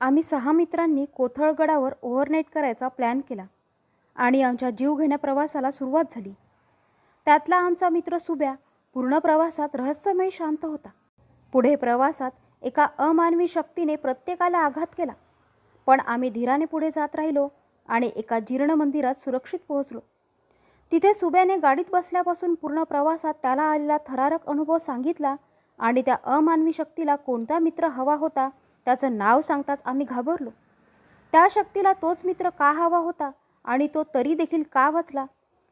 आम्ही 6 मित्रांनी कोथळगडावर ओव्हरनाईट करायचा प्लॅन केला आणि आमच्या जीवघेण्या प्रवासाला सुरुवात झाली. त्यातला आमचा मित्र सुब्या पूर्ण प्रवासात रहस्यमय शांत होता. पुढे प्रवासात एका अमानवी शक्तीने प्रत्येकाला आघात केला, पण आम्ही धीराने पुढे जात राहिलो आणि एका जीर्ण मंदिरात सुरक्षित पोहोचलो. तिथे सुब्याने गाडीत बसल्यापासून पूर्ण प्रवासात त्याला आलेला थरारक अनुभव सांगितला आणि त्या अमानवी शक्तीला कोणता मित्र हवा होता त्याचं नाव सांगताच आम्ही घाबरलो. त्या शक्तीला तोच मित्र का हवा होता आणि तो तरी देखील का वाचला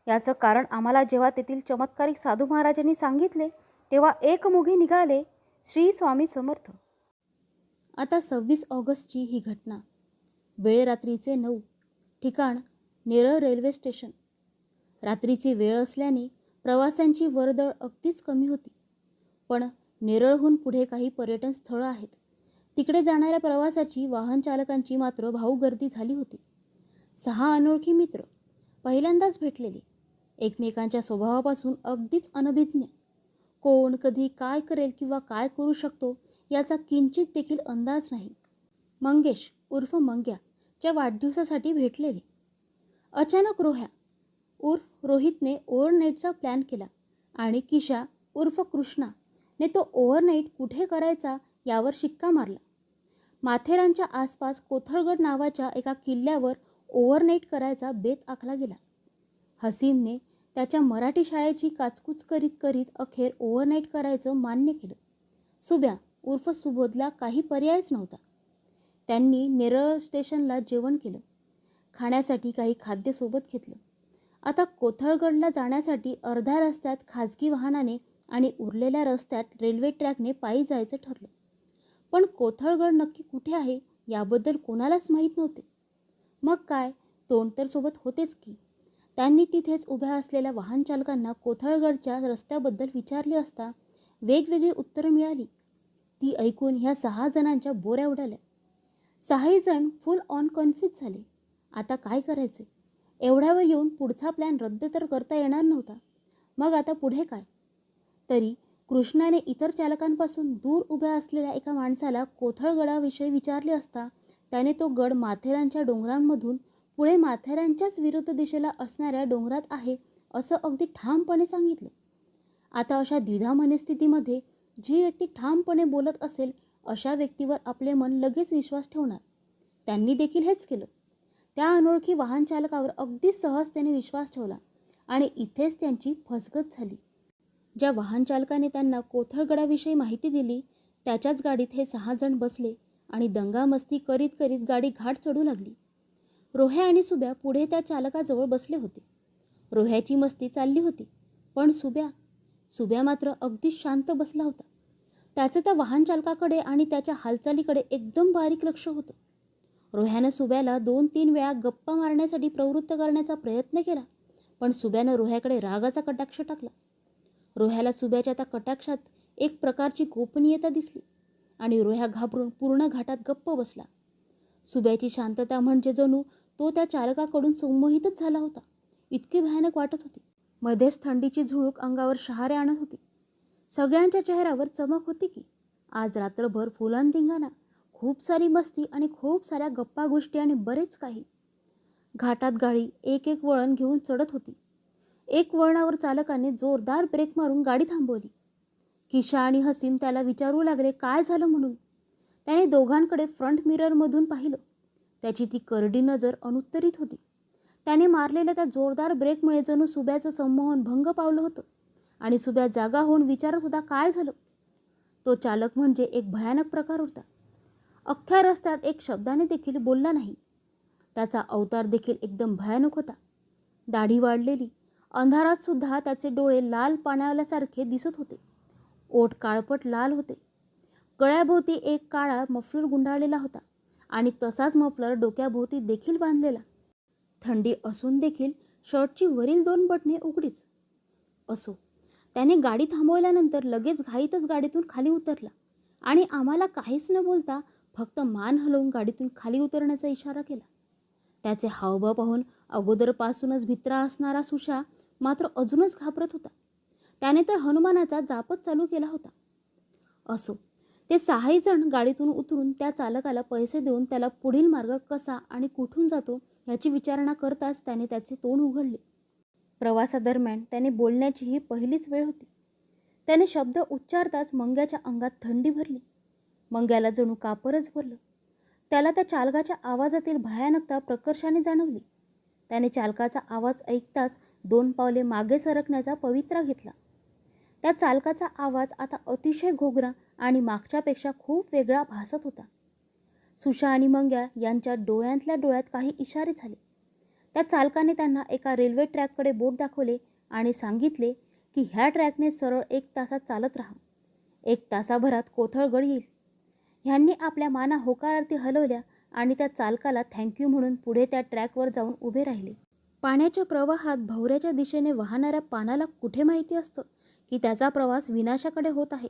याचं कारण आम्हाला जेव्हा तेथील चमत्कारिक साधू महाराजांनी सांगितले तेव्हा एकमुखी निघाले, श्री स्वामी समर्थ. आता 26 ऑगस्टची ही घटना. वेळ रात्रीचे 9. ठिकाण नेरळ रेल्वे स्टेशन. रात्रीची वेळ असल्याने प्रवाशांची वर्दळ अगदीच कमी होती. पण नेरळहून पुढे काही पर्यटन स्थळं आहेत. तिकडे जाणाऱ्या प्रवासाची वाहन चालकांची मात्र भाऊ गर्दी झाली होती. 6 अनोळखी मित्र पहिल्यांदाच भेटलेले, एकमेकांच्या स्वभावापासून अगदीच अनभिज्ञ. कोण कधी काय करेल किंवा काय करू शकतो याचा किंचित देखील अंदाज नाही. मंगेश उर्फ मंग्या च्या वाढदिवसासाठी भेटलेले. अचानक रोह्या उर्फ रोहितने ओव्हरनाईटचा प्लॅन केला आणि किशा उर्फ कृष्णाने तो ओव्हरनाईट कुठे करायचा यावर शिक्का मारला. माथेरानच्या आसपास कोथळगड नावाच्या एका किल्ल्यावर ओव्हरनाईट करायचा बेत आखला गेला. हसीमने त्याच्या मराठी शाळेची काचकूच करीत करीत अखेर ओव्हरनाईट करायचं मान्य केलं. सुब्या उर्फ सुबोधला काही पर्यायच नव्हता. त्यांनी नेरळ स्टेशनला जेवण केलं. खाण्यासाठी काही खाद्य सोबत घेतलं. आता कोथळगडला जाण्यासाठी अर्ध्या रस्त्यात खाजगी वाहनाने आणि उरलेल्या रस्त्यात रेल्वे ट्रॅकने पायी जायचं ठरलं. पण कोथळगड नक्की कुठे आहे याबद्दल कोणालाच माहीत नव्हते. मग काय, तोंड तर सोबत होतेच की. त्यांनी तिथेच उभ्या असलेल्या वाहन चालकांना कोथळगडच्या रस्त्याबद्दल विचारले असता वेगवेगळी उत्तरं मिळाली. ती ऐकून ह्या 6 जणांच्या बोऱ्या उडाल्या. 6 जण फुल ऑन कन्फ्यूज झाले. आता काय करायचे? एवढ्यावर येऊन पुढचा प्लॅन रद्द तर करता येणार नव्हता. मग आता पुढे काय? तरी कृष्णाने इतर चालकांपासून दूर उभ्या असलेल्या एका माणसाला कोथळगडाविषयी विचारले असता त्याने तो गड माथेरानच्या डोंगरांमधून पुढे माथेरानच्याच विरुद्ध दिशेला असणाऱ्या डोंगरात आहे असं अगदी ठामपणे सांगितलं. आता अशा द्विधा मनस्थितीमध्ये जी व्यक्ती ठामपणे बोलत असेल अशा व्यक्तीवर आपले मन लगेच विश्वास ठेवणार. त्यांनी देखील हेच केलं. त्या अनोळखी वाहन चालकावर अगदी सहजतेने विश्वास ठेवला आणि इथेच त्यांची फसगत झाली. ज्या वाहन चालकाने त्यांना कोथळगडाविषयी माहिती दिली त्याच्याच गाडीत हे 6 जण बसले आणि दंगामस्ती करीत करीत गाडी घाट चढू लागली. रोह्या आणि सुब्या पुढे त्या चालकाजवळ बसले होते. रोह्याची मस्ती चालली होती, पण सुब्या मात्र अगदी शांत बसला होता. त्याचं त्या वाहन चालकाकडे आणि त्याच्या हालचालीकडे एकदम बारीक लक्ष होतं. रोह्यानं सुब्याला 2-3 वेळा गप्पा मारण्यासाठी प्रवृत्त करण्याचा प्रयत्न केला, पण सुब्यानं रोह्याकडे रागाचा कटाक्ष टाकला. रोह्याला सुब्याच्या त्या कटाक्षात एक प्रकारची गोपनीयता दिसली आणि रोह्या घाबरून पूर्ण घाटात गप्प बसला. सुब्याची शांतता म्हणजे जणू तो त्या चालकाकडून संमोहितच झाला होता. इतकी भयानक वाटत होती. मध्येच थंडीची झुळूक अंगावर शहारे आणत होती. सगळ्यांच्या चेहऱ्यावर चमक होती की आज रात्रभर फुलान धिंगाणा, खूप सारी मस्ती आणि खूप साऱ्या गप्पा गोष्टी आणि बरेच काही. घाटात गाडी एक एक वळण घेऊन चढत होती. एक वळणावर चालकाने जोरदार ब्रेक मारून गाडी थांबवली. किशा आणि हसीम त्याला विचारू लागले काय झालं म्हणून. त्याने दोघांकडे फ्रंट मिररमधून पाहिलं. त्याची ती करडी नजर अनुत्तरित होती. त्याने मारलेल्या त्या जोरदार ब्रेकमुळे जणू सुब्याचं संमोहन भंग पावलं होतं आणि सुब्या जागा होऊन विचारत होता काय झालं. तो चालक म्हणजे एक भयानक प्रकार होता. अख्ख्या रस्त्यात एक शब्दाने देखील बोलला नाही. त्याचा अवतार देखील एकदम भयानक होता. दाढी वाढलेली, अंधारात सुद्धा त्याचे डोळे लाल पाण्यासारखे दिसत होते. ओठ काळपट लाल होते. गळ्याभोवती एक काळा मफलर गुंडाळलेला होता आणि तसाच मफलर डोक्याभोवती देखील बांधलेला. थंडी असून देखील शर्टची वरील 2 बटणे उघडीच. असो, त्याने गाडी थांबवल्यानंतर लगेच घाईतच गाडीतून खाली उतरला आणि आम्हाला काहीच न बोलता फक्त मान हलवून गाडीतून खाली उतरण्याचा इशारा केला. त्याचे हावभाव पाहून अगोदरपासूनच भित्रा असणारा सुशा मात्र अजूनच घाबरत होता. त्याने तर हनुमानाचा जापच चालू केला होता. असो, ते 6ही जण गाडीतून उतरून त्या चालकाला पैसे देऊन त्याला पुढील मार्ग कसा आणि कुठून जातो याची विचारणा करताच त्याने त्याचे तोंड उघडले. प्रवासादरम्यान त्याने बोलण्याची ही पहिलीच वेळ होती. त्याने शब्द उच्चारताच मंग्याच्या अंगात थंडी भरली. मंग्याला जणू कापरच भरलं. त्याला त्या चालकाच्या आवाजातील भयानकता प्रकर्षाने जाणवली. त्याने चालकाचा आवाज ऐकताच 2 पावले मागे सरकण्याचा पवित्रा घेतला. त्या चालकाचा आवाज आता अतिशय घोगरा आणि मागच्यापेक्षा खूप वेगळा भासत होता. सुशा आणि मंग्या यांच्या डोळ्यातल्या डोळ्यात काही इशारे झाले. त्या चालकाने त्यांना एका रेल्वे ट्रॅककडे बोट दाखवले आणि सांगितले की ह्या ट्रॅकने सरळ 1 तासात चालत राहा. 1 तासाभरात कोथळगड येईल. ह्यांनी आपल्या माना होकारार्थी हलवल्या आणि त्या चालकाला थँक्यू म्हणून पुढे त्या ट्रॅकवर जाऊन उभे राहिले. पाण्याच्या प्रवाहात भोवऱ्याच्या दिशेने वाहणाऱ्या पानाला कुठे माहिती असतं की त्याचा प्रवास विनाशाकडे होत आहे.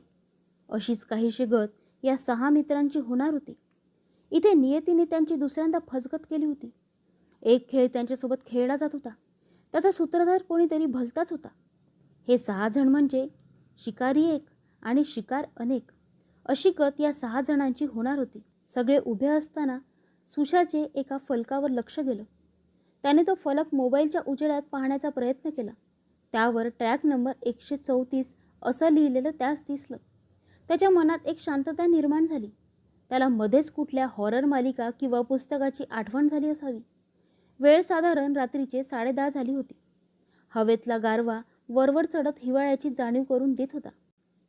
अशीच काहीशी गत या 6 मित्रांची होणार होती. इथे नियतीने त्यांची दुसऱ्यांदा फसगत केली होती. एक खेळ त्यांच्यासोबत खेळला जात होता. त्याचा सूत्रधार कोणीतरी भलताच होता. हे 6 जण म्हणजे शिकारी एक आणि शिकार अनेक अशी गत या 6 जणांची होणार होती. सगळे उभे असताना सुशाचे एका फलकावर लक्ष गेलं. त्याने तो फलक मोबाईलच्या उजेडात पाहण्याचा प्रयत्न केला. त्यावर ट्रॅक नंबर 134 असं लिहिलेलं त्यास दिसलं. त्याच्या मनात एक शांतता निर्माण झाली. त्याला मध्येच कुठल्या हॉरर मालिका किंवा पुस्तकाची आठवण झाली असावी. वेळ साधारण रात्रीचे 10:30 झाली होती. हवेतला गारवा वरवर चढत हिवाळ्याची जाणीव करून देत होता.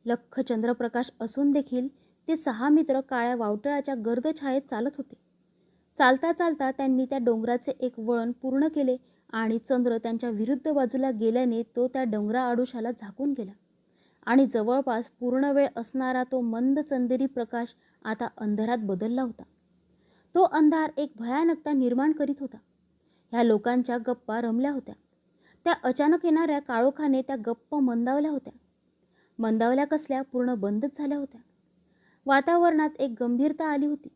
लख्ख चंद्रप्रकाश असून देखील ते 6 मित्र काळ्या वावटळाच्या गर्द छायेत चालत होते. चालता चालता त्यांनी त्या डोंगराचे एक वळण पूर्ण केले आणि चंद्र त्यांच्या विरुद्ध बाजूला गेल्याने तो त्या डोंगरा आडोशाला झाकून गेला आणि जवळपास पूर्ण वेळ असणारा तो मंद चंदेरी प्रकाश आता अंधारात बदलला होता. तो अंधार एक भयानकता निर्माण करीत होता. ह्या लोकांच्या गप्पा रमल्या होत्या. त्या अचानक येणाऱ्या काळोखाने त्या गप्प मंदावल्या होत्या. मंदावल्या कसल्या पूर्ण बंदच झाल्या होत्या. वातावरणात एक गंभीरता आली होती.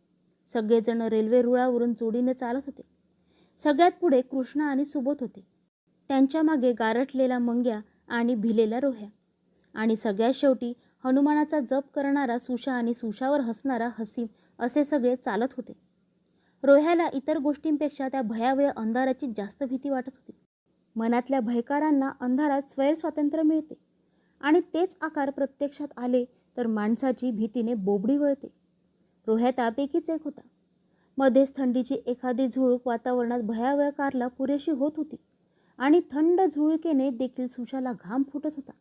सगळेजण रेल्वे रुळावरून जोडीने चालत होते. सगळ्यात पुढे कृष्णा आणि सुबोध होते. त्यांच्या मागे गारठलेला मंग्या आणि भिलेला रोह्या आणि सगळ्यात शेवटी हनुमानाचा जप करणारा सुशा आणि सुशावर हसणारा हसीम असे सगळे चालत होते. रोह्याला इतर गोष्टींपेक्षा त्या भयावह अंधाराची जास्त भीती वाटत होती. मनातल्या भयकारांना अंधारात स्वैरस्वातंत्र्य मिळते आणि तेच आकार प्रत्यक्षात आले तर माणसाची भीतीने बोबडी वळते. रोह्या त्यापैकीच एक होता. मध्येच थंडीची एखादी झुळूक वातावरणात भयावहकारला पुरेशी होत होती आणि थंड झुळकेने देखील सुशाला घाम फुटत होता.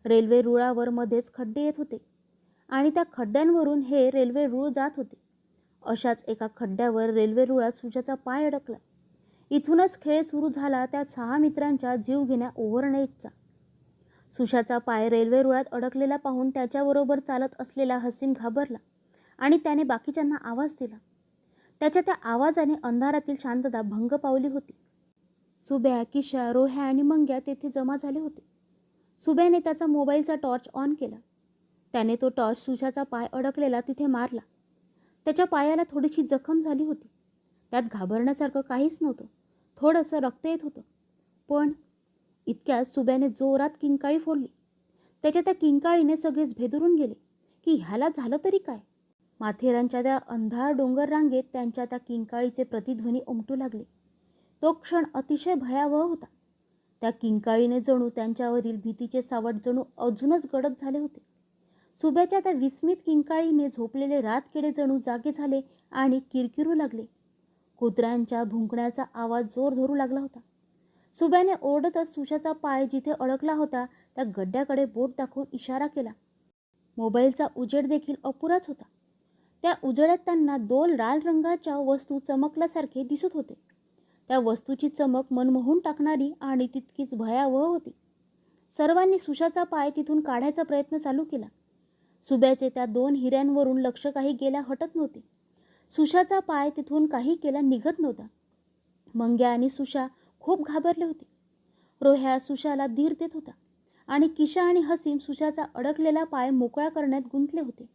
रेल्वे रुळावर मध्येच खड्डे येत होते आणि त्या खड्ड्यांवरून हे रेल्वे रुळ जात होते. अशाच एका खड्ड्यावर रेल्वे रुळात सुशाचा पाय अडकला. इथूनच खेळ सुरू झाला त्या 6 मित्रांच्या जीवघेण्या ओव्हरनाईटचा. सुशाचा पाय रेल्वे रुळात अडकलेला पाहून त्याच्याबरोबर चालत असलेला हसीम घाबरला आणि त्याने बाकीच्यांना आवाज दिला. त्याच्या त्या आवाजाने अंधारातील शांतता भंग पावली होती. सुब्या, किशा, रोह्या आणि मंग्या तेथे जमा झाले होते. सुब्याने त्याचा मोबाईलचा टॉर्च ऑन केला. त्याने तो टॉर्च सुशाचा पाय अडकलेला तिथे मारला. त्याच्या पायाला थोडीशी जखम झाली होती. त्यात घाबरण्यासारखं काहीच नव्हतं. थोडंसं रक्त येत होतं. पण इतक्यात सुब्याने जोरात किंकाळी फोडली. त्याच्या त्या किंकाळीने सगळेच भेदरून गेले की ह्याला झालं तरी काय. माथेरानच्या त्या अंधार डोंगर रांगेत त्यांच्या त्या किंकाळीचे प्रतिध्वनी उमटू लागले. तो क्षण अतिशय भयावह होता. त्या किंकाळीने जणू त्यांच्यावरील भीतीचे सावट जणू अजूनच गडद झाले होते. सुब्याच्या त्या विस्मित किंकाळीने झोपलेले रातकिडे जणू जागे झाले आणि किरकिरू लागले. कुत्र्यांच्या भुंकण्याचा आवाज जोर धरू लागला होता. सुब्याने ओरडतच सुशाचा पाय जिथे अडकला होता त्या गड्ड्याकडे बोट दाखवून इशारा केला. मोबाईलचा उजेड देखील अपुराच होता. त्या उजेडात त्यांना 2 लाल रंगाच्या वस्तू चमकल्यासारखे दिसत होते. त्या वस्तूची चमक मनमोहून टाकणारी आणि तितकीच भयावह होती. सर्वांनी सुशाचा पाय तिथून काढायचा प्रयत्न चालू केला. सुब्याचे त्या 2 हिऱ्यांवरून लक्ष काही गेल्या हटत नव्हते. सुशाचा पाय तिथून काही केला निघत नव्हता. मंग्या आणि सुशा खूप घाबरले होते. रोह्या सुशाला धीर देत होता आणि किशा आणि हसीम सुशाचा अडकलेला पाय मोकळा करण्यात गुंतले होते.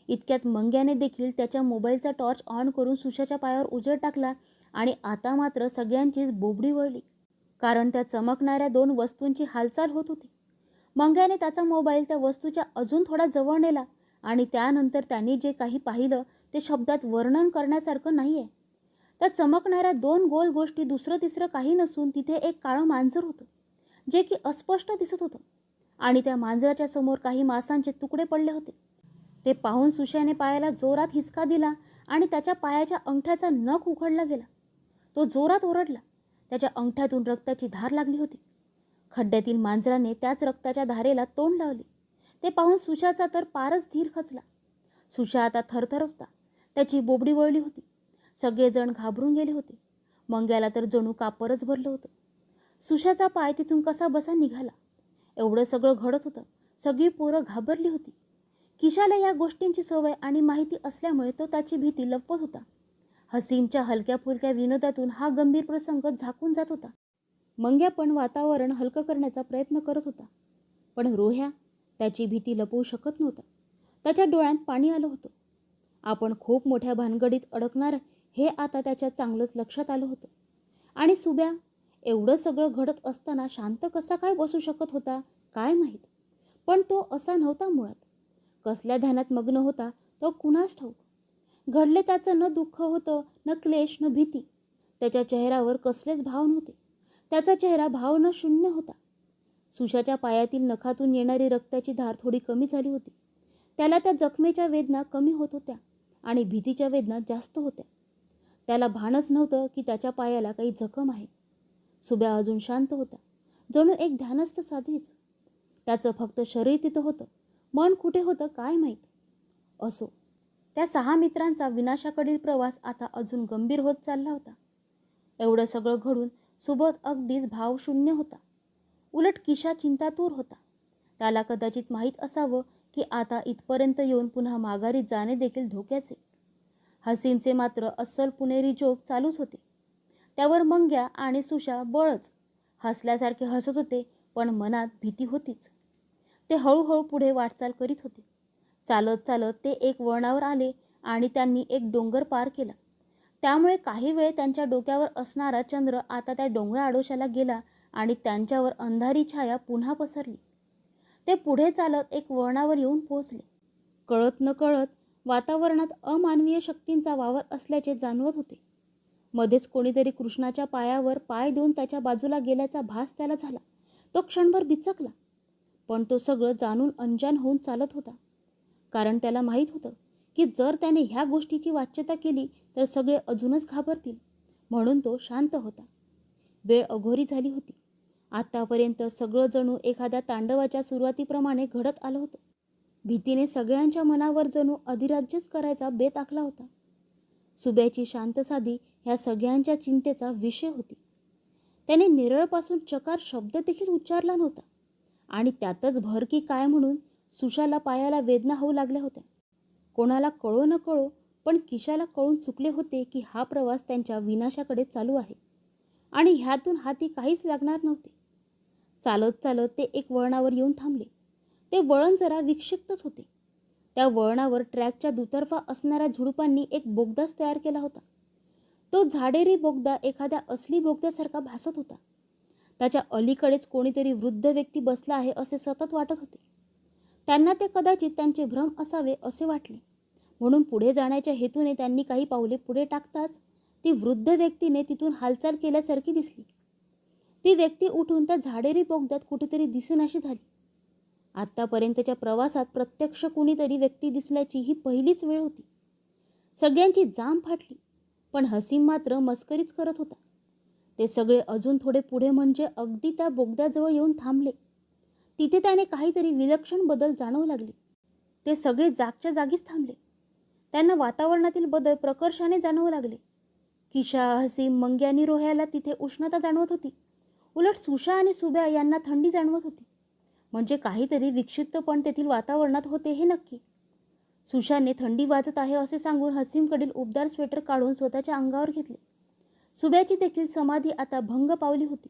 इतक्यात मंग्याने देखील त्याच्या मोबाईलचा टॉर्च ऑन करून सुशाच्या पायावर उजेड टाकला आणि आता मात्र सगळ्यांचीच बोबडी वळली. कारण त्या चमकणाऱ्या 2 वस्तूंची हालचाल होत होती. मंग्याने त्याचा मोबाईल त्या वस्तूच्या अजून थोडा जवळ नेला आणि त्यानंतर त्यांनी जे काही पाहिलं ते शब्दात वर्णन करण्यासारखं नाही आहे. त्या चमकणाऱ्या 2 गोल गोष्टी दुसरं तिसरं काही नसून तिथे एक काळं मांजर होतं, जे की अस्पष्ट दिसत होतं. आणि त्या मांजराच्या समोर काही मांसाचे तुकडे पडले होते. ते पाहून सुशाने पायाला जोरात हिसका दिला आणि त्याच्या पायाच्या अंगठ्याचा नख उखडला गेला. तो जोरात ओरडला. त्याच्या अंगठ्यातून रक्ताची धार लागली होती. खड्ड्यातील मांजराने त्याच रक्ताच्या धारेला तोंड लावले. ते पाहून सुशाचा तर पारच धीर खचला. सुशा आता थरथरत होता. त्याची बोबडी वळली होती. सगळेजण घाबरून गेले होते. मंग्याला तर जणू कापरच भरलं होतं. सुशाचा पाय तिथून कसा बसा निघाला. एवढं सगळं घडत होतं. सगळी पोरं घाबरली होती. किशाला या गोष्टींची सवय आणि माहिती असल्यामुळे तो त्याची भीती लपवत होता. हसीमच्या हलक्या फुलक्या विनोदातून हा गंभीर प्रसंग झाकून जात होता. मंग्या पण वातावरण हलकं करण्याचा प्रयत्न करत होता. पण रोह्या त्याची भीती लपवू शकत नव्हता. त्याच्या डोळ्यात पाणी आलं होतं. आपण खूप मोठ्या भानगडीत अडकणार हे आता त्याच्या चांगलंच लक्षात आलं होतं. आणि सुब्या एवढं सगळं घडत असताना शांत कसा काय बसू शकत होता काय माहीत. पण तो असा नव्हता मुळात. कसल्या ध्यानात मग्न होता तो कुणास ठाऊक. घडले त्याचं न दुःख होतं, न क्लेश, न भीती. त्याच्या चेहऱ्यावर कसलेच भाव नव्हते. त्याचा चेहरा भावना शून्य होता. सुशाच्या पायातील नखातून येणारी रक्ताची धार थोडी कमी झाली होती. त्याला त्या जखमेच्या वेदना कमी होत होत्या आणि भीतीच्या वेदना जास्त होत्या. त्याला भानच नव्हतं की त्याच्या पायाला काही जखम आहे. सुब्या अजून शांत होता, जणू एक ध्यानस्थ साधीच. त्याचं फक्त शरीर तिथं होतं, मन कुठे होतं काय माहीत. असो, त्या 6 मित्रांचा विनाशाकडील प्रवास आता अजून गंभीर होत चालला होता. एवढं सगळं घडून सुबोध अगदीच भावशून्य होता. उलट किशा चिंतातूर होता. त्याला कदाचित माहीत असावं की आता इथपर्यंत येऊन पुन्हा माघारी जाणे देखील धोक्याचे. हसीमचे मात्र अस्सल पुणेरी जोक चालूच होते. त्यावर मंग्या आणि सुशा बळच हसल्यासारखे हसत होते, पण मनात भीती होतीच. ते हळूहळू पुढे वाटचाल करीत होते. चालत चालत ते एक वळणावर आले आणि त्यांनी एक डोंगर पार केला. त्यामुळे काही वेळ त्यांच्या डोक्यावर असणारा चंद्र आता त्या डोंगरा आडोशाला गेला आणि त्यांच्यावर अंधारी छाया पुन्हा पसरली. ते पुढे चालत एक वळणावर येऊन पोहोचले. कळत न कळत वातावरणात अमानवीय शक्तींचा वावर असल्याचे जाणवत होते. मध्येच कोणीतरी कृष्णाच्या पायावर पाय देऊन त्याच्या बाजूला गेल्याचा भास त्याला झाला. तो क्षणभर बिचकला, पण तो सगळं जाणून अंजान होऊन चालत होता. कारण त्याला माहीत होतं की जर त्याने ह्या गोष्टीची वाच्यता केली तर सगळे अजूनच घाबरतील. म्हणून तो शांत होता. वेळ अघोरी झाली होती. आतापर्यंत सगळं जणू एखाद्या तांडवाच्या सुरुवातीप्रमाणे घडत आलं होतं. भीतीने सगळ्यांच्या मनावर जणू अधिराज्यच करायचा बेत आखला होता. सुब्याची शांत साधी ह्या सगळ्यांच्या चिंतेचा विषय होती. त्याने निरळपासून चकार शब्द देखील उच्चारला नव्हता. आणि त्यातच भर की काय म्हणून सुशाला पायाला वेदना होऊ लागल्या होत्या. कोणाला कळो न कळो पण किशाला कळून चुकले होते की हा प्रवास त्यांच्या विनाशाकडे चालू आहे आणि ह्यातून हाती काहीच लागणार नव्हते. चालत चालत ते एक वळणावर येऊन थांबले. ते वळण जरा विक्षिप्तच होते. त्या वळणावर ट्रॅकच्या दुतर्फा असणाऱ्या झुडपांनी एक बोगदाच तयार केला होता. तो झाडेरी बोगदा एखाद्या असली बोगद्यासारखा भासत होता. त्याच्या अलीकडेच कोणीतरी वृद्ध व्यक्ती बसला आहे असे सतत वाटत होते. त्यांना ते कदाचित त्यांचे भ्रम असावे असे वाटले. म्हणून पुढे जाण्याच्या हेतूने त्यांनी काही पावले पुढे टाकताच ती वृद्ध व्यक्तीने तिथून हालचाल केल्यासारखी दिसली. ती व्यक्ती उठून त्या झाडेरी बोगद्यात कुठेतरी दिसेनाशी झाली. आत्तापर्यंतच्या प्रवासात प्रत्यक्ष कुणीतरी व्यक्ती दिसल्याची ही पहिलीच वेळ होती. सगळ्यांची जाम फाटली. पण हसीम मात्र मस्करीच करत होता. ते सगळे अजून थोडे पुढे म्हणजे अगदी त्या बोगद्याजवळ येऊन थांबले. तिथे त्याने काहीतरी विलक्षण बदल जाणवू लागले. ते सगळे जागच्या जागीच थांबले. त्यांना वातावरणातील बदल प्रकर्षाने जाणवू लागले. किशा, हसीम, मंग्या आणि रोह्याला तिथे उष्णता जाणवत होती. उलट सुशा आणि सुब्या यांना थंडी जाणवत होती. म्हणजे काहीतरी विक्षिप्तपण तेथील वातावरणात होते हे नक्की. सुशाने थंडी वाजत आहे असे सांगून हसीमकडील उबदार स्वेटर काढून स्वतःच्या अंगावर घेतले. सुब्याची देखील समाधी आता भंग पावली होती.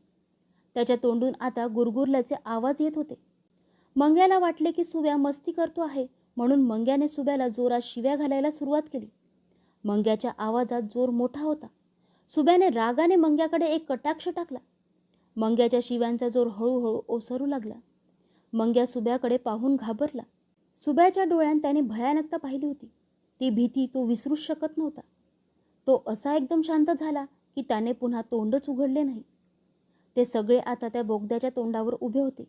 त्याच्या तोंडून आता गुरगुरल्याचे आवाज येत होते. मंग्याला वाटले की सुब्या मस्ती करतो आहे, म्हणून मंग्याने सुब्याला जोरात शिव्या घालायला सुरुवात केली. मंग्याच्या आवाजात जोर मोठा होता. सुब्याने रागाने मंग्याकडे एक कटाक्ष टाकला. मंग्याच्या शिव्यांचा जोर हळूहळू ओसरू लागला. मंग्या सुब्याकडे पाहून घाबरला. सुब्याच्या डोळ्यात त्याने भयानकता पाहिली होती. ती भीती तो विसरूच शकत नव्हता. तो असा एकदम शांत झाला की त्याने पुन्हा तोंडच उघडले नाही. ते सगळे आता त्या बोगद्याच्या तोंडावर उभे होते.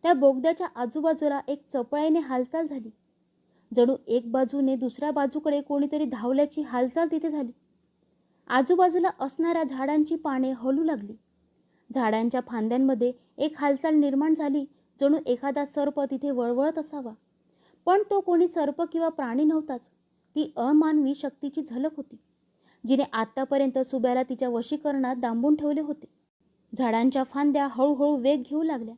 त्या बोगद्याच्या आजूबाजूला एक चपळाईने हालचाल झाली. जणू एक बाजूने दुसऱ्या बाजूकडे कोणीतरी धावल्याची हालचाल तिथे झाली. आजूबाजूला असणाऱ्या झाडांची पाने हलू लागली. झाडांच्या फांद्यांमध्ये एक हालचाल निर्माण झाली, जणू एखादा सर्प तिथे वळवळत असावा. पण तो कोणी सर्प किंवा प्राणी नव्हताच. ती अमानवी शक्तीची झलक होती, जिने आत्तापर्यंत सुब्याला तिच्या वशीकरणात दांबून ठेवले होते. झाडांच्या फांद्या हळूहळू वेग घेऊ लागल्या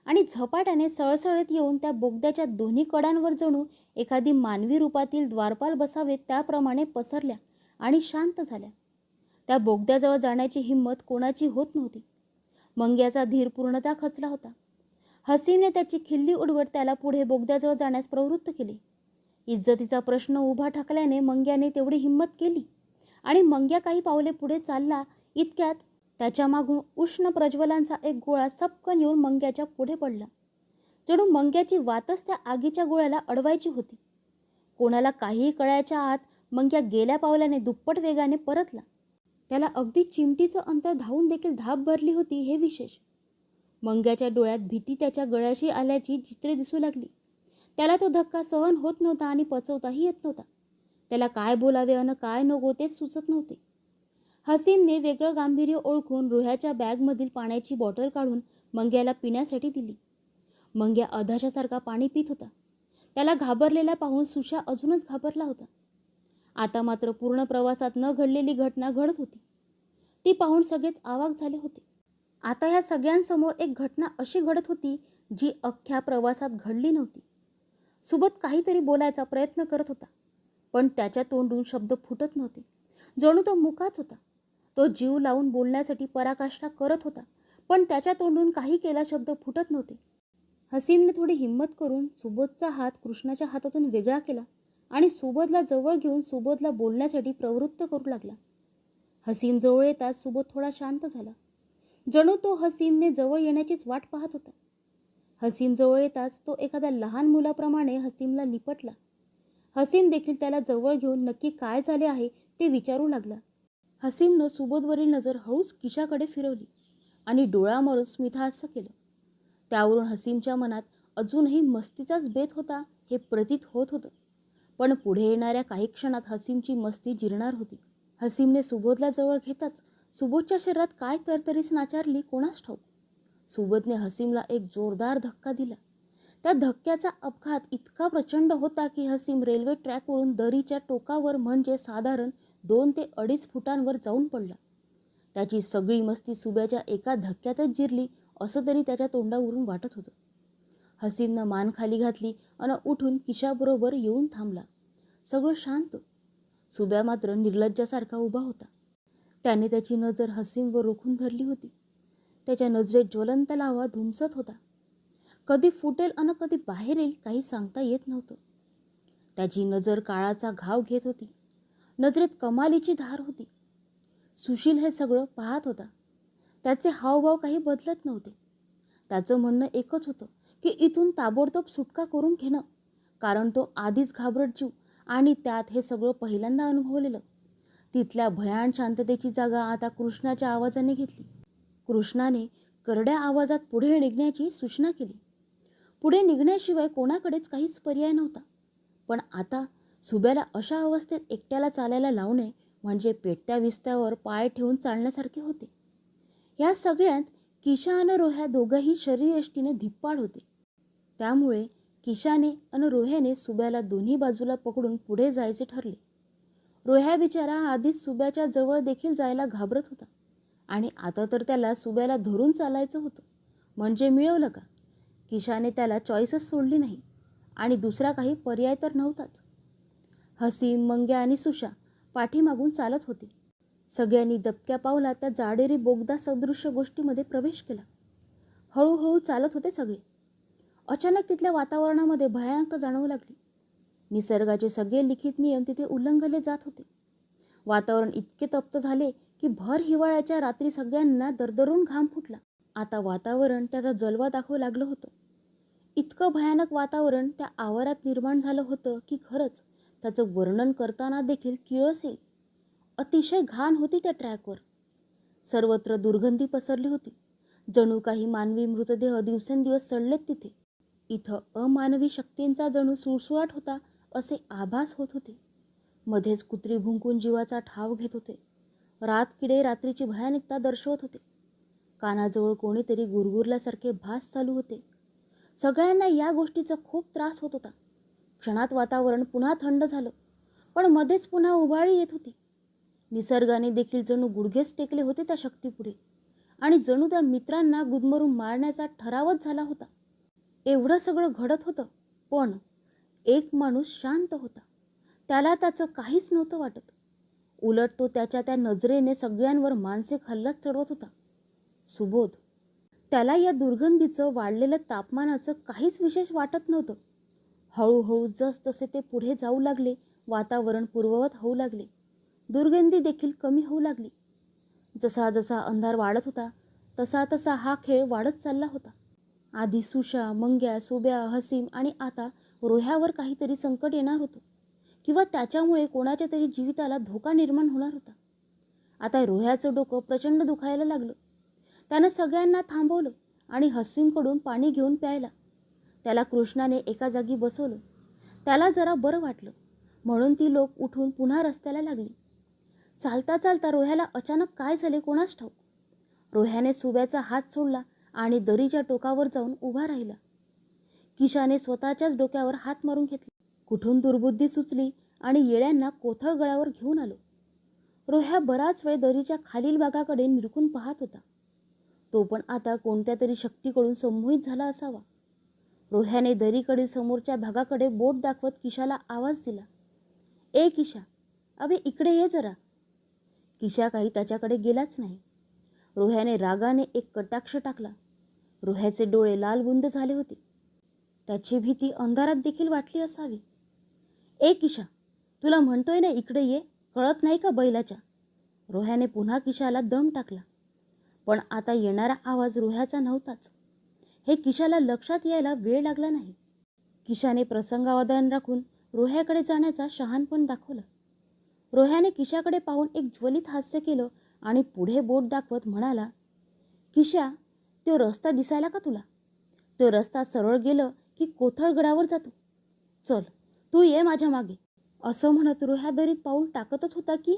आणि झपाट्याने सळसळत येऊन त्या बोगद्याच्या दोन्ही कडांवर जणू एखादी मानवी रूपातील द्वारपाल बसावे त्याप्रमाणे पसरल्या आणि शांत झाल्या. त्या बोगद्याजवळ जाण्याची हिंमत कोणाची होत नव्हती. मंग्याचा धीर पूर्णतः खचला होता. हसीमने त्याची खिल्ली उडवत त्याला पुढे बोगद्याजवळ जाण्यास प्रवृत्त केले. इज्जतीचा प्रश्न उभा ठाकल्याने मंग्याने तेवढी हिंमत केली आणि मंग्या काही पावले पुढे चालला इतक्यात त्याच्या मागून उष्ण प्रज्वलांचा एक गोळा चपकन येऊन मंग्याच्या पुढे पडला. जणू मंग्याची वातच त्या आगीच्या गोळ्याला अडवायची होती. कोणाला काहीही कळायच्या आत मंग्या गेल्या पावलाने दुप्पट वेगाने परतला. त्याला अगदी चिमटीचं अंतर धावून देखील धाप भरली होती हे विशेष. मंग्याच्या डोळ्यात भीती त्याच्या गळ्याशी आल्याची चित्रे दिसू लागली. त्याला तो धक्का सहन होत नव्हता आणि पचवताही येत नव्हता. त्याला काय बोलावे अन काय नको तेच सुचत नव्हते. हसीमने वेगळं गांभीर्य ओळखून रोह्याच्या बॅगमधील पाण्याची बॉटल काढून मंग्याला पिण्यासाठी दिली. मंग्या अधाशासारखा पाणी पित होता. त्याला घाबरलेला पाहून सुशा अजूनच घाबरला होता. आता मात्र पूर्ण प्रवासात न घडलेली घटना घडत होती. ती पाहून सगळेच अवाक झाले होते. आता ह्या सगळ्यांसमोर एक घटना अशी घडत होती जी अख्ख्या प्रवासात घडली नव्हती. सुबोध काहीतरी बोलायचा प्रयत्न करत होता, पण त्याच्या तोंडून शब्द फुटत नव्हते. जणू तो मुकाच होता. तो जीव लावून बोलण्यासाठी पराकाष्ठा करत होता, पण त्याच्या तोंडून काही केला शब्द फुटत नव्हते. हसीमने थोडी हिंमत करून सुबोधचा हात कृष्णाच्या हातातून वेगळा केला आणि सुबोधला जवळ घेऊन सुबोधला बोलण्यासाठी प्रवृत्त करू लागला. हसीम जवळ येताच सुबोध थोडा शांत झाला. जणू तो हसीमने जवळ येण्याचीच वाट पाहत होता. हसीम जवळ येताच तो एखाद्या लहान मुलाप्रमाणे हसीमला लिपटला. हसीम देखील त्याला जवळ घेऊन नक्की काय झाले आहे ते विचारू लागला. हसीमनं सुबोधवरील नजर हळूच किशाकडे फिरवली आणि डोळा मारून स्मितहास्य केलं. त्यावरून हसीमच्या मनात अजूनही मस्तीचाच बेत होता हे प्रतीत होत होतं. पण पुढे येणाऱ्या काही क्षणात हसीमची मस्ती जिरणार होती. हसीमने सुबोधला जवळ घेताच सुबोधच्या शरीरात काय तरतरीस नाचारली कोणास ठाऊक. सुबोधने हसीमला एक जोरदार धक्का दिला. त्या धक्क्याचा अपघात इतका प्रचंड होता की हसीम रेल्वे ट्रॅकवरून दरीच्या टोकावर म्हणजे साधारण 2 ते 2.5 फुटांवर जाऊन पडला. त्याची सगळी मस्ती सुब्याच्या एका धक्क्यातच जिरली असं तरी त्याच्या तोंडावरून वाटत होतं. हसीमनं मान खाली घातली अन उठून किशाबरोबर येऊन थांबला. सगळं शांत. सुब्या मात्र निर्लज्जासारखा उभा होता. त्याने त्याची नजर हसीमवर रोखून धरली होती. त्याच्या नजरेत ज्वलंत लाव्हा धुमसत होता. कधी फुटेल अन कधी बाहेर येईल काही सांगता येत नव्हतं. त्याची नजर काळाचा घाव घेत होती. नजरेत कमालीची धार होती. सुशील हे सगळं पाहत होता. त्याचे हावभाव काही बदलत नव्हते. त्याचं म्हणणं एकच होतं की इथून ताबडतोब सुटका करून घेणं, कारण तो आधीच घाबरट जीव आणि त्यात हे सगळं पहिल्यांदा अनुभवलेलं. तिथल्या भयान शांततेची जागा आता कृष्णाच्या आवाजाने घेतली. कृष्णाने करड्या आवाजात पुढे निघण्याची सूचना केली. पुढे निघण्याशिवाय कोणाकडेच काहीच पर्याय नव्हता. पण आता सुब्याला अशा अवस्थेत एकट्याला चालायला लावणे म्हणजे पेटत्या विस्त्यावर पाय ठेवून चालण्यासारखे होते. या सगळ्यात किशा आणि रोह्या दोघंही शरीरयष्टीने धिप्पाड होते. त्यामुळे किशाने आणि रोह्याने सुब्याला दोन्ही बाजूला पकडून पुढे जायचे ठरले. रोह्या बिचारा आधीच सुब्याच्या जवळ देखील जायला घाबरत होता आणि आता तर त्याला सुब्याला धरून चालायचं होतं. म्हणजे मिळवलं का? किशाने त्याला चॉईसच सोडली नाही आणि दुसरा काही पर्याय तर नव्हताच. हसीम, मंग्या आणि सुशा पाठीमागून चालत होते. सगळ्यांनी दबक्या पावलात त्या जाडेरी बोगदा सदृश्य गोष्टीमध्ये प्रवेश केला. हळूहळू चालत होते सगळे. अचानक तिथल्या वातावरणामध्ये भयानकता जाणवू लागली. निसर्गाचे सगळे लिखित नियम तिथे उल्लंघनले जात होते. वातावरण इतके तप्त झाले की भर हिवाळ्याच्या रात्री सगळ्यांना दरदरून घाम फुटला. आता वातावरण त्याचा जलवा दाखवू लागलं होतं. इतकं भयानक वातावरण त्या आवारात निर्माण झालं होतं की खरंच त्याचं वर्णन करताना देखील किळस येईल. अतिशय घाण होती त्या ट्रॅकवर. सर्वत्र दुर्गंधी पसरली होती. जणू काही मानवी मृतदेह दिवसेंदिवस सडलेत तिथे. इथं अमानवी शक्तींचा जणू सुळसुळाट होता असे आभास होत होते. मध्येच कुत्री भुंकून जीवाचा ठाव घेत होते. रातकिडे रात्रीची भयानकता दर्शवत होते. कानाजवळ कोणीतरी गुरगुरल्यासारखे भास चालू होते. सगळ्यांना या गोष्टीचा खूप त्रास होत होता. क्षणात वातावरण पुन्हा थंड झालं, पण मध्येच पुन्हा उभाळी येत होती. निसर्गाने देखील जणू गुडघेच टेकले होते त्या शक्तीपुढे आणि जणू त्या मित्रांना गुदमरून मारण्याचा ठरावच झाला होता. एवढं सगळं घडत होतं, पण एक माणूस शांत होता. त्याला त्याचं काहीच नव्हतं वाटत. उलट तो त्याच्या त्या नजरेने सगळ्यांवर मानसिक हल्ला चढवत होता. सुबोध. त्याला या दुर्गंधीचं वाढलेलं तापमानाचं काहीच विशेष वाटत नव्हतं. हळूहळू जसजसे ते पुढे जाऊ लागले, वातावरण पूर्ववत होऊ लागले. दुर्गंधी देखील कमी होऊ लागली. जसा जसा अंधार वाढत होता तसा तसा हा खेळ वाढत चालला होता. आधी सुशा, मंग्या, सुब्या, हसीम आणि आता रोह्यावर काहीतरी संकट येणार होतं किंवा त्याच्यामुळे कोणाच्या तरी जीविताला धोका निर्माण होणार होता. आता रोह्याचं डोकं प्रचंड दुखायला लागलं. त्यानं सगळ्यांना थांबवलं आणि हसीमकडून पाणी घेऊन प्यायला. त्याला कृष्णाने एका जागी बसवलं. त्याला जरा बरं वाटलं म्हणून ती लोक उठून पुन्हा रस्त्याला लागली. चालता चालता रोह्याला अचानक काय झाले कोणास ठाऊक. रोह्याने सुब्याचा हात सोडला आणि दरीच्या टोकावर जाऊन उभा राहिला. किशाने स्वतःच्याच डोक्यावर हात मारून घेतला. कुठून दुर्बुद्धी सुचली आणि येड्यांना कोथळ गळावर घेऊन आलो. रोह्या बराच वेळ दरीच्या खालील भागाकडे निरखून पाहत होता. तो पण आता कोणत्या तरी शक्तीकडून संमोहित झाला असावा. रोह्याने दरीकडील समोरच्या भागाकडे बोट दाखवत किशाला आवाज दिला. ए किशा, अबे इकडे ये जरा. किशा काही त्याच्याकडे गेलाच नाही. रोह्याने रागाने एक कटाक्ष टाकला. रोह्याचे डोळे लालबुंद झाले होते. त्याची भीती अंधारात देखील वाटली असावी. ए किशा, तुला म्हणतोय ना इकडे ये, कळत नाही का बैलाच्या. रोह्याने पुन्हा किशाला दम टाकला. पण आता येणारा आवाज रोह्याचा नव्हताच. हे किशाला लक्षात यायला वेळ लागला नाही. किशाने प्रसंगावधान राखून रोह्याकडे जाण्याचा शहाणपण दाखवला. रोह्याने किशाकडे पाहून एक ज्वलित हास्य केलं आणि पुढे बोट दाखवत म्हणाला, किशा, तो रस्ता दिसायला का तुला? तो रस्ता सरळ गेलं की कोथळगडावर जातो. चल, तू ये माझ्या मागे. असं म्हणत रोह्या दरीत पाऊल टाकतच होता की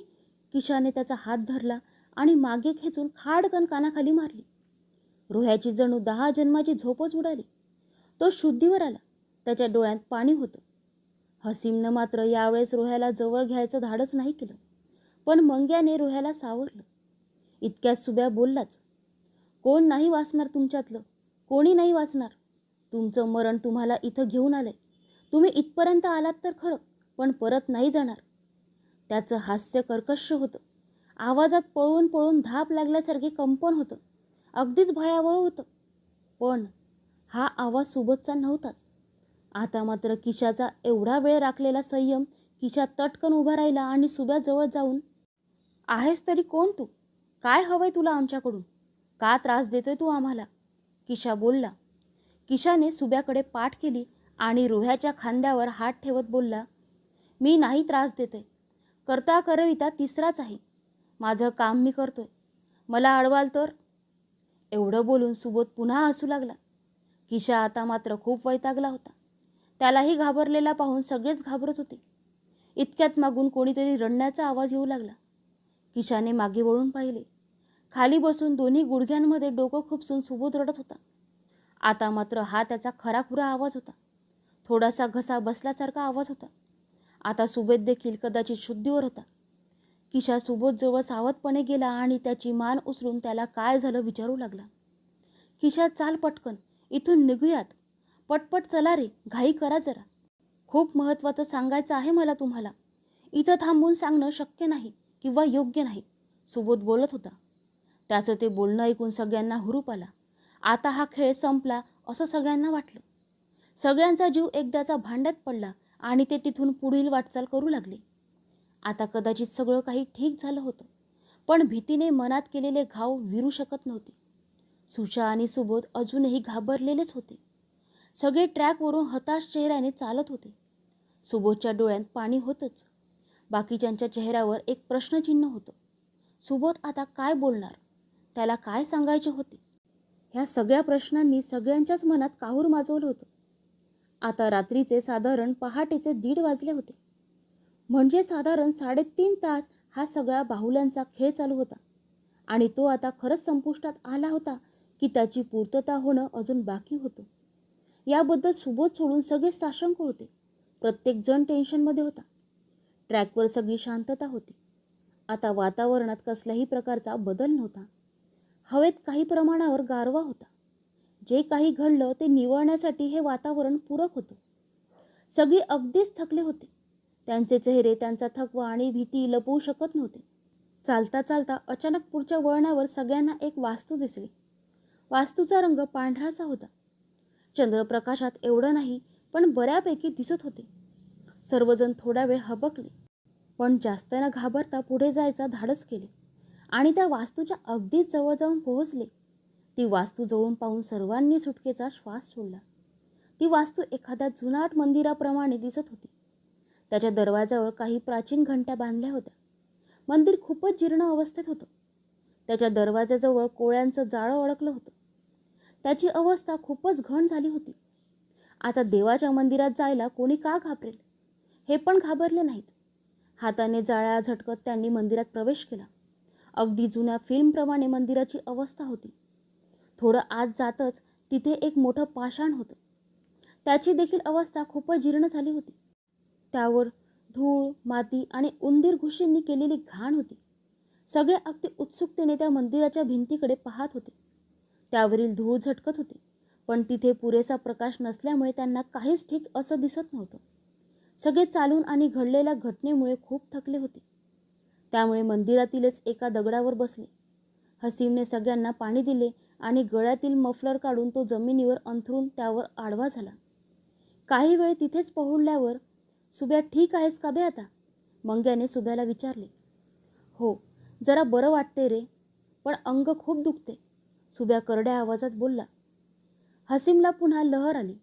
किशाने त्याचा हात धरला आणि मागे खेचून खाडकन कानाखाली मारली. रोह्याची जणू 10 जन्माची झोपच उडाली. तो शुद्धीवर आला. त्याच्या डोळ्यात पाणी होतं. हसीमनं मात्र यावेळेस रोह्याला जवळ घ्यायचं धाडस नाही केलं. पण मंग्याने रोह्याला सावरलं. इतक्यात सुब्या बोललाच, कोण नाही वाचणार तुमच्यातलं, कोणी नाही वाचणार. तुमचं मरण तुम्हाला इथं घेऊन आलंय. तुम्ही इथपर्यंत आलात तर खरं, पण परत नाही जाणार. त्याचं हास्य कर्कश होतं. आवाजात पळून पळून धाप लागल्यासारखे कंपन होतं. अगदीच भयावह होतं. पण हा आवाज सुबोधचा नव्हताच. आता मात्र किशाचा एवढा वेळ राखलेला संयम. किशा तटकन उभा राहिला आणि सुब्याजवळ जाऊन, आहेस तरी कोण तू? काय हवंय तुला आमच्याकडून? का त्रास देतोय तू आम्हाला? किशा बोलला. किशाने सुब्याकडे पाठ केली आणि रोह्याच्या खांद्यावर हात ठेवत बोलला, मी नाही त्रास देते. करता करविता तिसराच आहे. माझं काम मी करतोय. मला अडवाल तर. एवढं बोलून सुबोध पुन्हा हसू लागला. किशा आता मात्र खूप वैतागला होता. त्यालाही घाबरलेला पाहून सगळेच घाबरत होते. इतक्यात मागून कोणीतरी रडण्याचा आवाज येऊ लागला. किशाने मागे वळून पाहिले. खाली बसून दोन्ही गुडघ्यांमध्ये डोकं खुपसून सुबोध रडत होता. आता मात्र हा त्याचा खराखुरा आवाज होता. थोडासा घसा बसल्यासारखा आवाज होता. आता सुबोध देखील कदाचित शुद्धीवर होता. किशा सुबोधजवळ सावधपणे गेला आणि त्याची मान उचलून त्याला काय झालं विचारू लागला. किशा, चाल पटकन, इथून निघूयात. पटपट चला रे, घाई करा जरा. खूप महत्त्वाचं सांगायचं आहे मला तुम्हाला. इथं थांबून सांगणं शक्य नाही किंवा योग्य नाही, सुबोध बोलत होता. त्याचं ते बोलणं ऐकून सगळ्यांना हुरूप आला. आता हा खेळ संपला असं सगळ्यांना वाटलं. सगळ्यांचा जीव एकदाचा भांड्यात पडला आणि ते तिथून पुढील वाटचाल करू लागले. आता कदाचित सगळं काही ठीक झालं होतं, पण भीतीने मनात केलेले घाव विरू शकत नव्हते. सुशा आणि सुबोध अजूनही घाबरलेलेच होते. सगळे ट्रॅकवरून हताश चेहऱ्याने चालत होते. सुबोधच्या डोळ्यात पाणी होतंच. बाकीच्यांच्या चेहऱ्यावर एक प्रश्नचिन्ह होतं. सुबोध आता काय बोलणार? त्याला काय सांगायचे होते? ह्या सगळ्या प्रश्नांनी सगळ्यांच्याच मनात काहूर माजवलं होतं. आता रात्रीचे साधारण पहाटेचे 1:30 वाजले होते. म्हणजे साधारण 3.5 तास हा सगळा बाहुल्यांचा खेळ चालू होता आणि तो आता खरंच संपुष्टात आला होता की त्याची पूर्तता होणं अजून बाकी होतं. याबद्दल सुबोध सोडून सगळे साशंक होते. प्रत्येक जण टेन्शनमध्ये होता. ट्रॅकवर सगळी शांतता होती. आता वातावरणात कसल्याही प्रकारचा बदल नव्हता. हवेत काही प्रमाणावर गारवा होता. जे काही घडलं ते निवळण्यासाठी हे वातावरण पूरक होतं. सगळी अगदीच थकले होते. त्यांचे चेहरे त्यांचा थकवा आणि भीती लपवू शकत नव्हते. चालता चालता अचानक पुढच्या वळणावर सगळ्यांना एक वास्तू दिसली. वास्तूचा रंग पांढरासा होता. चंद्रप्रकाशात एवढं नाही, पण बऱ्यापैकी दिसत होते. सर्वजण थोडा वेळ हबकले, पण जास्त न घाबरता पुढे जायचा धाडस केले आणि त्या वास्तूच्या अगदीच जवळ जाऊन पोहोचले. ती वास्तू जवळून पाहून सर्वांनी सुटकेचा श्वास सोडला. ती वास्तू एखाद्या जुनाट मंदिराप्रमाणे दिसत होती. त्याच्या दरवाजावर काही प्राचीन घंट्या बांधल्या होत्या. मंदिर खूपच जीर्ण अवस्थेत होतं. त्याच्या दरवाजाजवळ कोळ्यांचं जाळं अडकलं होतं. त्याची अवस्था खूपच घण झाली होती. आता देवाच्या मंदिरात जायला कोणी का घाबरेल? हे पण घाबरले नाहीत. हाताने जाळ्या झटकत त्यांनी मंदिरात प्रवेश केला. अगदी जुन्या फिल्मप्रमाणे मंदिराची अवस्था होती. थोडं आत जातच तिथे एक मोठं पाषाण होतं. त्याची देखील अवस्था खूपच जीर्ण झाली होती. त्यावर धूळ, माती आणि उंदीर घुशींनी केलेली घाण होती. सगळे अगदी उत्सुकतेने त्या मंदिराच्या भिंतीकडे पाहत होते. त्यावरील धूळ झटकत होती, पण तिथे पुरेसा प्रकाश नसल्यामुळे त्यांना काहीच ठीक असं दिसत नव्हतं. सगळे चालून आणि घडलेल्या घटनेमुळे खूप थकले होते. त्यामुळे मंदिरातीलच एका दगडावर बसले. हसीमने सगळ्यांना पाणी दिले आणि गळ्यातील मफलर काढून तो जमिनीवर अंथरून त्यावर आडवा झाला. काही वेळ तिथेच पहुडल्यावर, सुब्या ठीक आहेस का बे आता? मंग्याने सुब्याला विचारले. हो, जरा बरं वाटते रे, पण अंग खूप दुखते, सुब्या करड्या आवाजात बोलला. हसीमला पुन्हा लहर आली.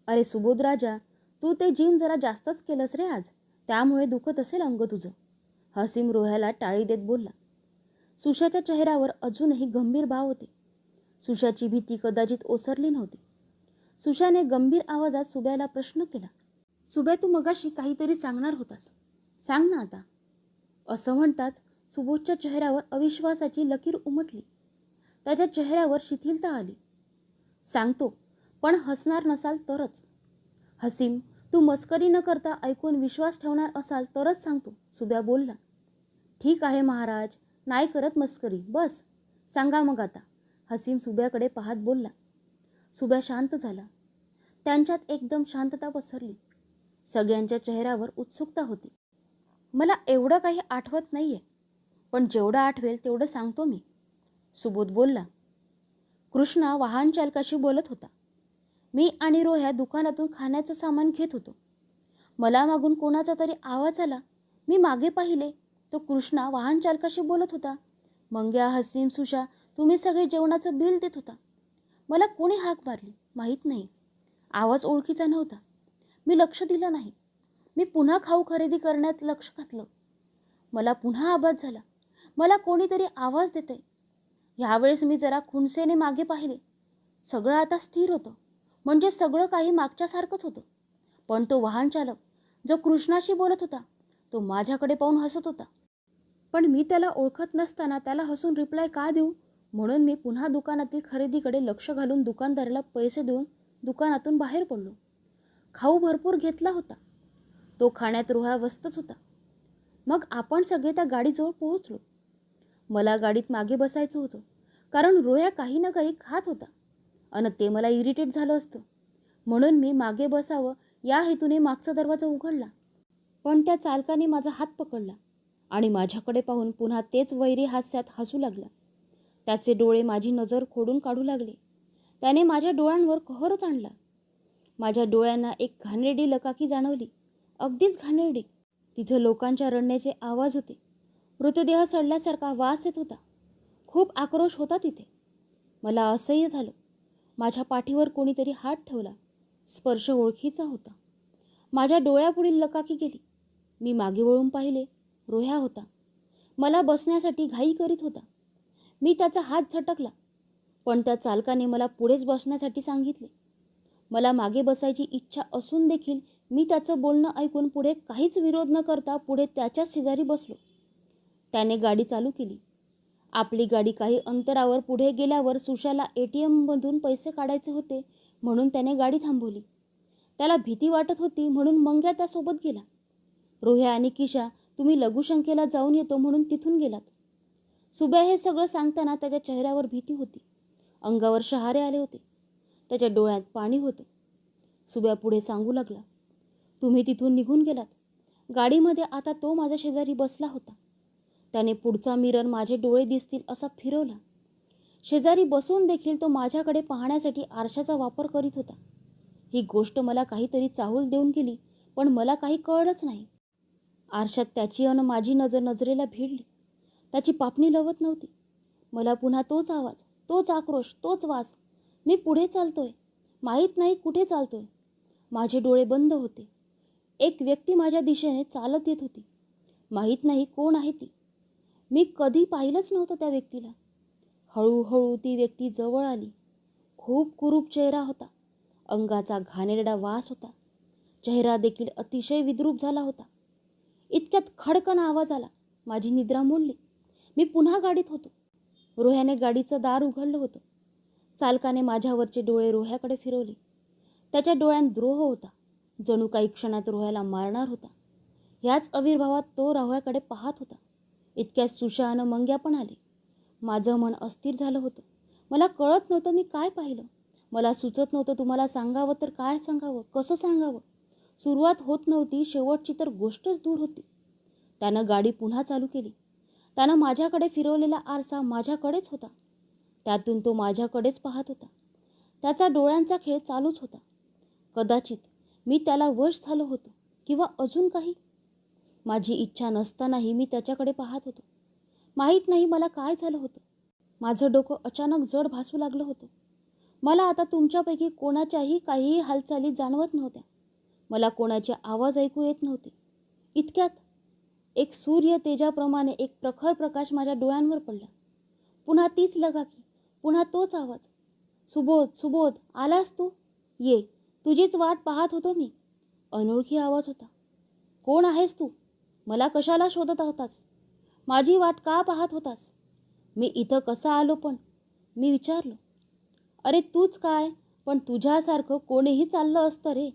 अरे सुबोध राजा, तू ते जिम जरा जास्तच केलंस रे आज, त्यामुळे दुखत असेल अंग तुझं, हसीम रोह्याला टाळी देत बोलला. सुशाच्या चेहऱ्यावर अजूनही गंभीर भाव होते. सुशाची भीती कदाचित ओसरली नव्हती. सुशाने गंभीर आवाजात सुब्याला प्रश्न केला. सुब्या, तू मगाशी काहीतरी सांगणार होतास, सांग ना आता. असं म्हणताच सुबोधच्या चेहऱ्यावर अविश्वासाची लकीर उमटली. त्याच्या चेहऱ्यावर शिथिलता आली. सांगतो, पण हसणार नसाल तरच. हसीम, तू मस्करी न करता ऐकून विश्वास ठेवणार असाल तरच सांगतो, सुब्या बोलला. ठीक आहे महाराज, नाही करत मस्करी, बस सांगा मग आता, हसीम सुब्याकडे पाहत बोलला. सुब्या शांत झाला. त्यांच्यात एकदम शांतता पसरली. सगळ्यांच्या चेहऱ्यावर उत्सुकता होती. मला एवढं काही आठवत नाहीये, पण जेवढं आठवेल तेवढं सांगतो मी, सुबोध बोलला. कृष्णा वाहन चालकाशी बोलत होता. मी आणि रोह्या दुकानातून खाण्याचं सामान घेत होतो. मला मागून कोणाचा तरी आवाज आला. मी मागे पाहिले, तो कृष्णा वाहन चालकाशी बोलत होता. मंग्या, हसीम, सुशा, तुम्ही सगळे जेवणाचं बिल देत होता. मला कोणी हाक मारली माहीत नाही. आवाज ओळखीचा नव्हता. मी लक्ष दिलं नाही. मी पुन्हा खाऊ खरेदी करण्यात लक्ष घातलं. मला पुन्हा आभास झाला. मला कोणीतरी आवाज देतंय. ह्यावेळेस मी जरा खुणसेने मागे पाहिले. सगळं आता स्थिर होतं. म्हणजे सगळं काही मागच्यासारखंच होतं. पण तो वाहन चालक जो कृष्णाशी बोलत होता, तो माझ्याकडे पाहून हसत होता. पण मी त्याला ओळखत नसताना त्याला हसून रिप्लाय का देऊ? म्हणून मी पुन्हा दुकानातील खरेदीकडे लक्ष घालून दुकानदाराला पैसे देऊन दुकानातून बाहेर पडलो. खाऊ भरपूर घेतला होता. तो खाण्यात रोहा वस्तच होता. मग आपण सगळे त्या गाडीजवळ पोहोचलो. मला गाडीत मागे बसायचं होतं, कारण रोह्या काही ना काही खात होता आणि ते मला इरिटेट झालं असतं. म्हणून मी मागे बसावं या हेतूने मागचा दरवाजा उघडला. पण त्या चालकाने माझा हात पकडला आणि माझ्याकडे पाहून पुन्हा तेच वैरी हास्यात हसू लागला. त्याचे डोळे माझी नजर खोडून काढू लागले. त्याने माझ्या डोळ्यांवर कहरच आणला. माझ्या डोळ्यांना एक घाणेरडी लकाकी जाणवली, अगदीच घाणेरडी. तिथे लोकांच्या रडण्याचे आवाज होते. मृतदेह सडल्यासारखा वास येत होता. खूप आक्रोश होता तिथे. मला असह्य झालं. माझ्या पाठीवर कोणीतरी हात ठेवला. स्पर्श ओळखीचा होता. माझ्या डोळ्यापुढील लकाकी गेली. मी मागे वळून पाहिले. रोह्या होता. मला बसण्यासाठी घाई करीत होता. मी त्याचा हात झटकला, पण त्या चालकाने मला पुढेच बसण्यासाठी सांगितले. मला मागे बसायची इच्छा असून देखील मी त्याचं बोलणं ऐकून पुढे काहीच विरोध न करता पुढे त्याच्याच शेजारी बसलो. त्याने गाडी चालू केली. आपली गाडी काही अंतरावर पुढे गेल्यावर सुशाला ATMमधून पैसे काढायचे होते म्हणून त्याने गाडी थांबवली. त्याला भीती वाटत होती म्हणून मंग्या त्यासोबत गेला. रोह्या आणि किशा तुम्ही लघुशंकेला जाऊन येतो म्हणून तिथून गेलात. सुब्या हे सगळं सांगताना त्याच्या चेहऱ्यावर भीती होती. अंगावर शहारे आले होते. त्याच्या डोळ्यात पाणी होतं. सुब्या पुढे सांगू लागला, तुम्ही तिथून निघून गेलात. गाडीमध्ये आता तो माझ्या शेजारी बसला होता. त्याने पुढचा मिरर माझे डोळे दिसतील असा फिरवला. शेजारी बसून देखील तो माझ्याकडे पाहण्यासाठी आरशाचा वापर करीत होता. ही गोष्ट मला काहीतरी चाहूल देऊन गेली, पण मला काही कळलंच नाही. आरशात त्याची अन माझी नजर नजरेला भिडली. त्याची पापणी लवत नव्हती. मला पुन्हा तोच आवाज, तोच आक्रोश, तोच वास. मी पुढे चालतोय, माहीत नाही कुठे चालतोय. माझे डोळे बंद होते. एक व्यक्ती माझ्या दिशेने चालत येत होती. माहीत नाही कोण आहे ती. मी कधी पाहिलंच नव्हतं त्या व्यक्तीला. हळूहळू ती व्यक्ती जवळ आली. खूप कुरूप चेहरा होता. अंगाचा घाणेरडा वास होता. चेहरा देखील अतिशय विद्रूप झाला होता. इतक्यात खडकन आवाज आला. माझी निद्रा मोडली. मी पुन्हा गाडीत होतो. रोह्याने गाडीचं दार उघडलं होतं. चालकाने माझ्यावरचे डोळे रोह्याकडे फिरवले. त्याच्या डोळ्यात द्रोह होता. जणू काही क्षणात रोह्याला मारणार होता. ह्याच आविर्भावात तो रोह्याकडे पाहत होता. इतक्यात सुशा आणि मंग्या पण आले. माझं मन अस्थिर झालं होतं. मला कळत नव्हतं मी काय पाहिलं. मला सुचत नव्हतं तुम्हाला सांगावं तर काय सांगावं, कसं सांगावं. सुरुवात होत नव्हती, शेवटची तर गोष्टच दूर होती. त्यानं गाडी पुन्हा चालू केली. त्यानं माझ्याकडे फिरवलेला आरसा माझ्याकडेच होता. त्यातून तो माझ्याकडेच पाहत होता. त्याचा डोळ्यांचा खेळ चालूच होता. कदाचित मी त्याला वश झालो होतो किंवा अजून काही. माझी इच्छा नसतानाही मी त्याच्याकडे पाहत होतो. माहीत नाही मला काय झालं होतं. माझं डोकं अचानक जड भासू लागलं होतं. मला आता तुमच्यापैकी कोणाच्याही काहीही हालचाली जाणवत नव्हत्या. मला कोणाचे आवाज ऐकू येत नव्हते. इतक्यात एक सूर्य तेजाप्रमाणे एक प्रखर प्रकाश माझ्या डोळ्यांवर पडला. पुन्हा तीच लगाकी, पुन्हा तोच आवाज. सुबोध, सुबोध, आलास तू? ये, तुझीच वाट पाहत होतो मी. अनोळखी आवाज होता. कोण आहेस तू? मला कशाला शोधत होतास? माझी वाट का पाहत होतास? मी इथं कसा आलो पण? मी विचारलो. अरे तूच काय, पण तुझ्यासारखं कोणीही चाललं असतं रे.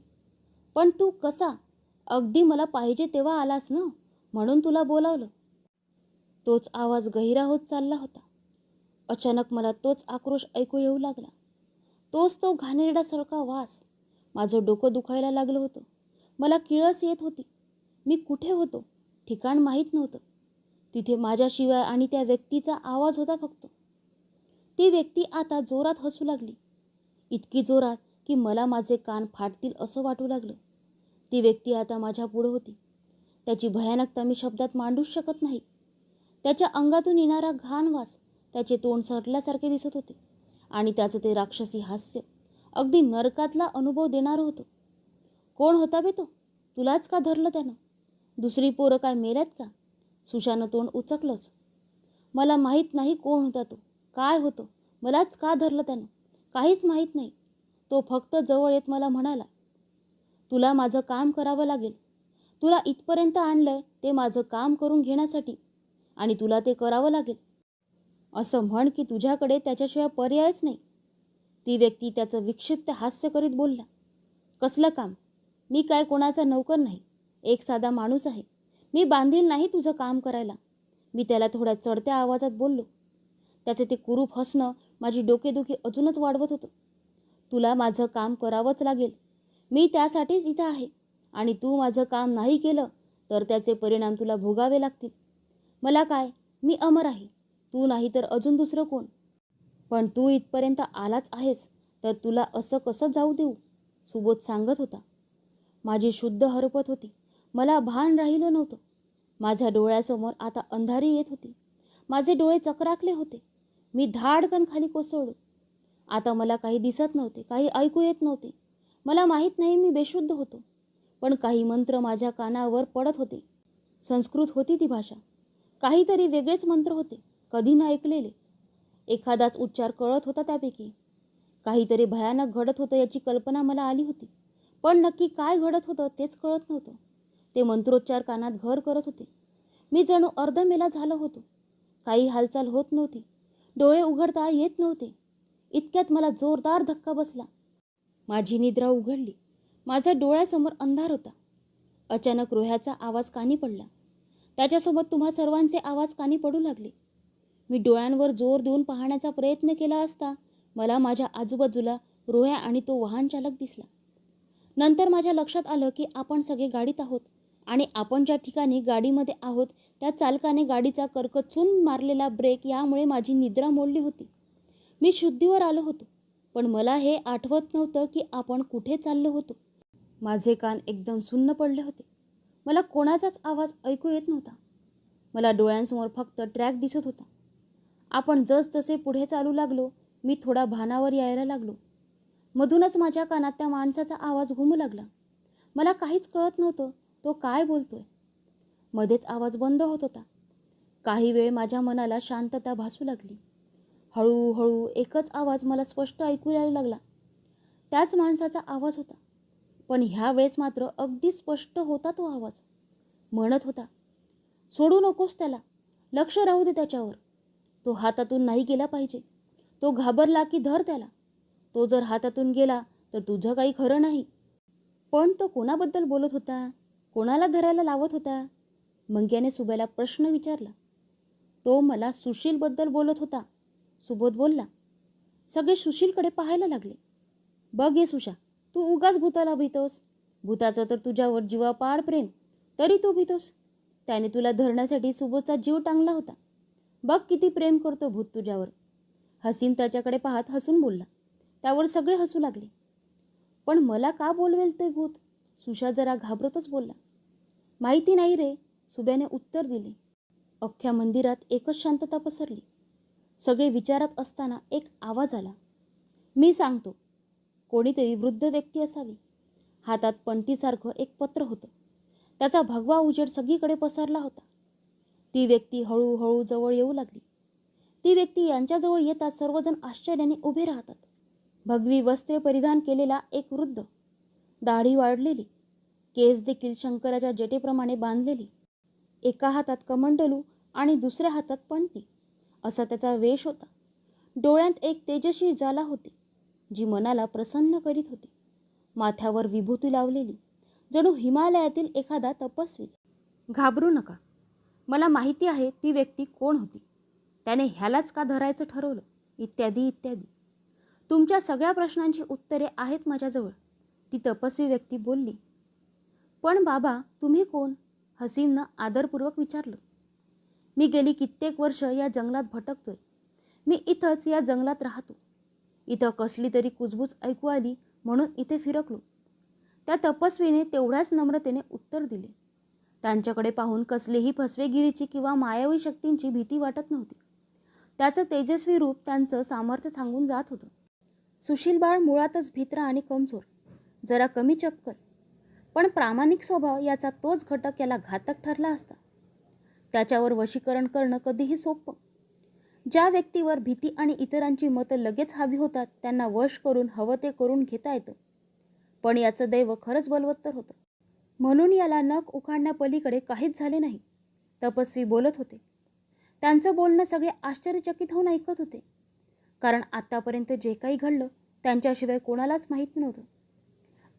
पण तू कसा? अगदी मला पाहिजे तेव्हा आलास ना, म्हणून तुला बोलावलं. तोच आवाज गहिरा होत चालला होता. अचानक मला तोच आक्रोश ऐकू येऊ लागला. तोच तो घाणेरड्यासारखा वास. माझं डोकं दुखायला लागलं होतं. मला किळस येत होती. मी कुठे होतो? ठिकाण माहीत नव्हतं. तिथे माझ्याशिवाय आणि त्या व्यक्तीचा आवाज होता फक्त. ती व्यक्ती आता जोरात हसू लागली. इतकी जोरात की मला माझे कान फाटतील असं वाटू लागलं. ती व्यक्ती आता माझ्या पुढं होती. त्याची भयानकता मी शब्दात मांडूच शकत नाही. त्याच्या अंगातून येणारा घाण वास, त्याचे तोंड सटल्यासारखे दिसत होते आणि त्याचं ते राक्षसी हास्य अगदी नरकातला अनुभव देणारं होतं. कोण होता बे तो? तुलाच का धरलं त्यानं? दुसरी पोरं काय मेल्यात का? सुशानं तोंड उचकलंच. मला माहीत नाही कोण होता तो, काय होतं, मलाच का धरलं त्यानं, काहीच माहीत नाही. तो फक्त जवळ येत मला म्हणाला, तुला माझं काम करावं लागेल. तुला इथपर्यंत आणलंय ते माझं काम करून घेण्यासाठी आणि तुला ते करावं लागेल. असं म्हण की तुझ्याकडे त्याच्याशिवाय पर्यायच नाही. ती व्यक्ती त्याचं विक्षिप्त हास्य करीत बोलला. कसलं काम? मी काय कोणाचा नौकर नाही. एक साधा माणूस आहे. मी बांधील नाही तुझं काम करायला. मी त्याला थोड्या चढत्या आवाजात बोललो. त्याचे ते कुरूप हसणं माझी डोकेदुखी अजूनच वाढवत होतं. तुला माझं काम करावंच लागेल. मी त्यासाठीच इथं आहे आणि तू माझं काम नाही केलं तर त्याचे परिणाम तुला भोगावे लागतील. मला काय, मी अमर आहे. तू नाही तर अजून दुसरं कोण? पण तू इथपर्यंत आलाच आहेस तर तुला असं कसं जाऊ देऊ? सुबोध सांगत होता. माझी शुद्ध हरपत होती. मला भान राहिलं नव्हतं. माझ्या डोळ्यासमोर आता अंधारी येत होती. माझे डोळे चकराकले होते. मी धाडकन खाली कोसळलो. आता मला काही दिसत नव्हते, काही ऐकू येत नव्हते. मला माहीत नाही मी बेशुद्ध होतो, पण काही मंत्र माझ्या कानावर पडत होते. संस्कृत होती ती भाषा. काहीतरी वेगळेच मंत्र होते, कधी न ऐकलेले. एखादाच उच्चार कळत होता त्यापैकी. काहीतरी भयानक घडत होतं याची कल्पना मला आली होती, पण नक्की काय घडत होतं तेच कळत नव्हतं. ते मंत्रोच्चार कानात घर करत होते. मी जणू अर्धमेला झालो होतो. काही हालचाल होत नव्हती. डोळे उघडता येत नव्हते. इतक्यात मला जोरदार धक्का बसला. माझी निद्रा उघडली. माझ्या डोळ्यासमोर अंधार होता. अचानक रोह्याचा आवाज कानी पडला. त्याच्यासोबत तुम्हा सर्वांचे आवाज कानी पडू लागले. मी डोळ्यांवर जोर देऊन पाहण्याचा प्रयत्न केला असता मला माझ्या आजूबाजूला रोह्या आणि तो वाहन चालक दिसला. नंतर माझ्या लक्षात आलं की आपण सगळे गाडीत आहोत आणि आपण ज्या ठिकाणी गाडीमध्ये आहोत त्या चालकाने गाडीचा करकचून मारलेला ब्रेक यामुळे माझी निद्रा मोडली होती. मी शुद्धीवर आलो होतो, पण मला हे आठवत नव्हतं की आपण कुठे चाललो होतो. माझे कान एकदम सुन्न पडले होते. मला कोणाचाच आवाज ऐकू येत नव्हता. मला डोळ्यांसमोर फक्त ट्रॅक दिसत होता. आपण जसजसे पुढे चालू लागलो मी थोडा भानावर यायला लागलो. मधूनच माझ्या कानात त्या माणसाचा आवाज घुमू लागला. मला काहीच कळत नव्हतं तो काय बोलतोय. मध्येच आवाज बंद होत होता. काही वेळ माझ्या मनाला शांतता भासू लागली. हळूहळू एकच आवाज मला स्पष्ट ऐकू यायला लागला. त्याच माणसाचा आवाज होता, पण ह्या वेळेस मात्र अगदी स्पष्ट होता तो आवाज. म्हणत होता, सोडू नकोस त्याला, लक्ष राहू दे त्याच्यावर. तो हातातून नाही गेला पाहिजे. तो घाबरला की धर त्याला. तो जर हातातून गेला तर तुझं काही खरं नाही. पण तो कोणाबद्दल बोलत होता? कोणाला धरायला लावत होता? मंग्याने सुब्याला प्रश्न विचारला. तो मला सुशीलबद्दल बोलत होता, सुबोध बोलला. सगळे सुशीलकडे पाहायला लागले. बघ ये सुशा, तू उगाच भूताला भीतोस. भूताचं तर तुझ्यावर जीवापाड प्रेम, तरी तू भीतोस. त्याने तुला धरण्यासाठी सुबोधचा जीव टांगला होता. बघ किती प्रेम करतो भूत तुझ्यावर. हसीम त्याच्याकडे पाहत हसून बोलला. त्यावर सगळे हसू लागले. पण मला का बोलवेल ते भूत? सुशा जरा घाबरतच बोलला. माहिती नाही रे, सुब्याने उत्तर दिले. अख्ख्या मंदिरात एकच शांतता पसरली. सगळे विचारात असताना एक आवाज आला. मी सांगतो. कोणीतरी वृद्ध व्यक्ती असावी. हातात पणतीसारखं एक पत्र होतं. त्याचा भगवा उजेड सगळीकडे पसरला होता. ती व्यक्ती हळूहळू जवळ येऊ लागली. ती व्यक्ती यांच्याजवळ येताच सर्वजण आश्चर्याने उभे राहतात. भगवी वस्त्रे परिधान केलेला एक वृद्ध, दाढी वाढलेली, केस देखील शंकराच्या जटेप्रमाणे बांधलेली, एका हातात कमंडलू आणि दुसऱ्या हातात पणती, असा त्याचा वेश होता. डोळ्यात एक तेजस्वी ज्वाला होती, जी मनाला प्रसन्न करीत होती. माथ्यावर विभूती लावलेली, जणू हिमालयातील एखादा तपस्वीच. घाबरू नका, मला माहिती आहे ती व्यक्ती कोण होती, त्याने ह्यालाच का धरायचं ठरवलं, इत्यादी इत्यादी. तुमच्या सगळ्या प्रश्नांची उत्तरे आहेत माझ्याजवळ, ती तपस्वी व्यक्ती बोलली. पण बाबा तुम्ही कोण? हसीमनं आदरपूर्वक विचारलं. मी गेली कित्येक वर्ष या जंगलात भटकतोय. मी इथंच या जंगलात राहतो. इथं कसली तरी कुजबूज ऐकू आली म्हणून इथे फिरकलो. त्या तपस्वीने तेवढ्याच नम्रतेने उत्तर दिले. त्यांच्याकडे पाहून कसलीही फसवेगिरीची किंवा मायावी शक्तींची भीती वाटत नव्हती. त्याचं तेजस्वी रूप त्यांचं सामर्थ्य सांगून जात होतं. सुशील बाळ मुळातच भित्रा आणि कमजोर, जरा कमी चपकल, पण प्रामाणिक स्वभाव याचा तोच घटक याला घातक ठरला असता. त्याच्यावर वशीकरण करणं कधीही सोपं. ज्या व्यक्तीवर भीती आणि इतरांची मतं लगेच हवी होतात त्यांना वश करून हवं ते करून घेता येतं. पण याचं दैव खरंच बलवत्तर होतं. म्हणून याला नख उखाडण्यापलीकडे काहीच झाले नाही. तपस्वी बोलत होते. त्यांचं बोलणं सगळे आश्चर्यचकित होऊन ऐकत होते, कारण आतापर्यंत जे काही घडलं त्यांच्याशिवाय कोणालाच माहीत नव्हतं.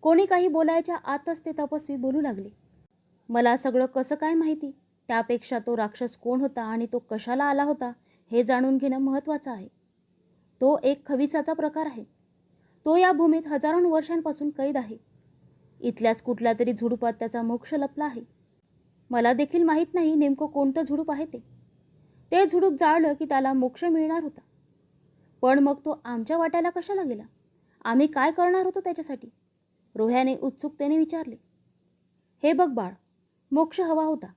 कोणी काही बोलायच्या आतच ते तपस्वी बोलू लागले. मला सगळं कसं काय माहिती, त्यापेक्षा तो राक्षस कोण होता आणि तो कशाला आला होता हे जाणून घेणं महत्त्वाचं आहे. तो एक खविसाचा प्रकार आहे. तो या भूमीत हजारो वर्षांपासून कैद आहे. इथल्याच कुठल्या तरी झुडुपात त्याचा मोक्ष लपला आहे. मला देखील माहीत नाही नेमकं कोणतं झुडूप आहे ते. ते झुडूप जाळलं की त्याला मोक्ष मिळणार होता. पण मग तो आमच्या वाट्याला कशाला गेला? आम्ही काय करणार होतो त्याच्यासाठी? रोह्याने उत्सुकतेने विचारले. हे बघ बाळ, मोक्ष हवा होता.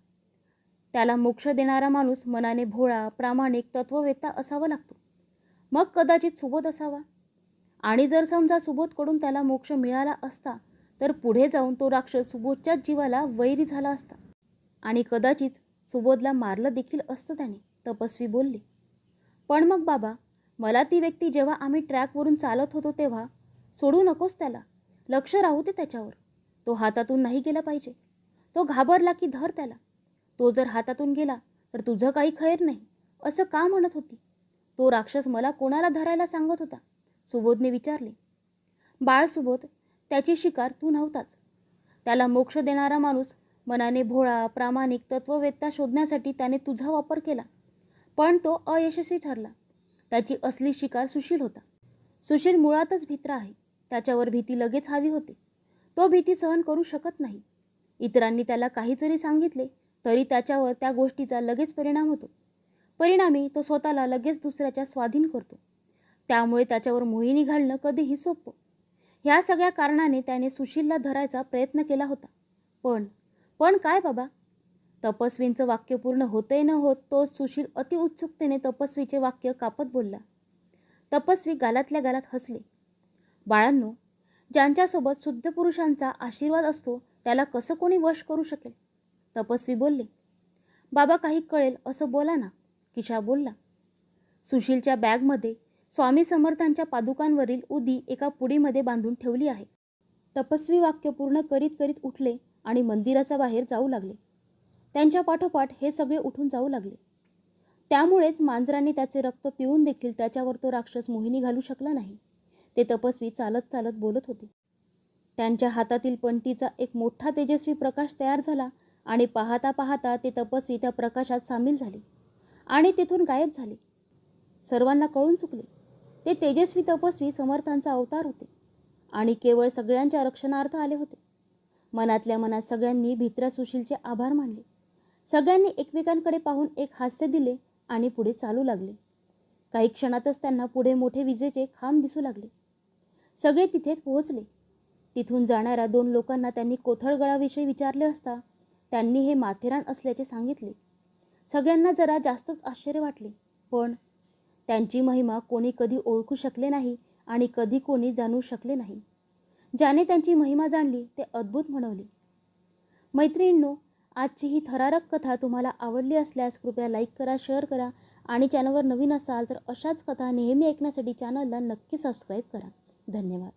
त्याला मोक्ष देणारा माणूस मनाने भोळा, प्रामाणिक, तत्ववेत्ता असावा लागतो. मग कदाचित सुबोध असावा. आणि जर समजा सुबोधकडून त्याला मोक्ष मिळाला असता तर पुढे जाऊन तो राक्षस सुबोधच्याच जीवाला वैरी झाला असता आणि कदाचित सुबोधला मारलं देखील असतं त्याने, तपस्वी बोलले. पण मग बाबा, मला ती व्यक्ती जेव्हा आम्ही ट्रॅकवरून चालत होतो तेव्हा सोडू नकोस त्याला, लक्ष राहू दे त्याच्यावर. तो हातातून नाही गेला पाहिजे. तो घाबरला की धर त्याला. तो जर हातातून गेला तर तुझं काही खैर नाही, असं का म्हणत होती? तो राक्षस मला कोणाला धरायला सांगत होता? सुबोधने विचारले. बाळ सुबोध, त्याची शिकार तू नव्हताच. त्याला मोक्ष देणारा माणूस मनाने भोळा, प्रामाणिक, तत्ववेत्ता शोधण्यासाठी त्याने तुझा वापर केला, पण तो अयशस्वी ठरला. त्याची असली शिकार सुशील होता. सुशील मुळातच भित्रा आहे. त्याच्यावर भीती लगेच हवी होती. तो भीती सहन करू शकत नाही. इतरांनी त्याला काही जरी सांगितले तरी त्याच्यावर त्या गोष्टीचा लगेच परिणाम होतो. परिणामी तो स्वतःला लगेच दुसऱ्याच्या स्वाधीन करतो. त्यामुळे त्याच्यावर मोहिनी घालणं कधीही सोपं. ह्या सगळ्या कारणाने त्याने सुशीलला धरायचा प्रयत्न केला होता. पण काय बाबा? तपस्वींचं वाक्य पूर्ण होतही न होत तो सुशील अतिउत्सुकतेने तपस्वीचे वाक्य कापत बोलला. तपस्वी गालातल्या गालात हसले. बाळांनो, ज्यांच्यासोबत शुद्ध पुरुषांचा आशीर्वाद असतो त्याला कसं कोणी वश करू शकेल? तपस्वी बोलले. बाबा, काही कळेल असं बोला ना, किशा बोलला. सुशीलच्या बॅगमध्ये स्वामी समर्थांच्या पादुकांवरील उदी एका पुडीमध्ये बांधून ठेवली आहे. तपस्वी वाक्य पूर्ण करीत करीत उठले आणि मंदिराच्या बाहेर जाऊ लागले. त्यांच्या पाठोपाठ हे सगळे उठून जाऊ लागले. त्यामुळेच मांजरांनी त्याचे रक्त पिऊन देखील त्याच्यावर तो राक्षस मोहिनी घालू शकला नाही. ते तपस्वी चालत चालत बोलत होते. त्यांच्या हातातील पणतीचा एक मोठा तेजस्वी प्रकाश तयार झाला आणि पाहता पाहता ते तपस्वी त्या प्रकाशात सामील झाले आणि तिथून गायब झाले. सर्वांना कळून चुकले. ते तेजस्वी तपस्वी समर्थांचा अवतार होते आणि केवळ सगळ्यांच्या रक्षणार्थ आले होते. मनातल्या मनात सगळ्यांनी भित्र्या सुशीलचे आभार मानले. सगळ्यांनी एकमेकांकडे पाहून एक हास्य दिले आणि पुढे चालू लागले. काही क्षणातच त्यांना पुढे मोठे विजेचे खांब दिसू लागले. सगळे तिथे पोहोचले. तिथून जाणाऱ्या 2 लोकांना त्यांनी कोथळगडाविषयी विचारले असता त्यांनी हे माथेरान असल्याचे सांगितले. सगळ्यांना जरा जास्तच आश्चर्य वाटले. पण त्यांची महिमा कोणी कधी ओळखू शकले नाही आणि कधी कोणी जाणू शकले नाही. ज्याने त्यांची महिमा जाणली ते अद्भुत म्हणवले. मैत्रिणींनो, आजची ही थरारक कथा तुम्हाला आवडली असल्यास कृपया लाईक करा, शेअर करा आणि चॅनलवर नवीन असाल तर अशाच कथा नेहमी ऐकण्यासाठी चॅनलला नक्की सबस्क्राईब करा. धन्यवाद.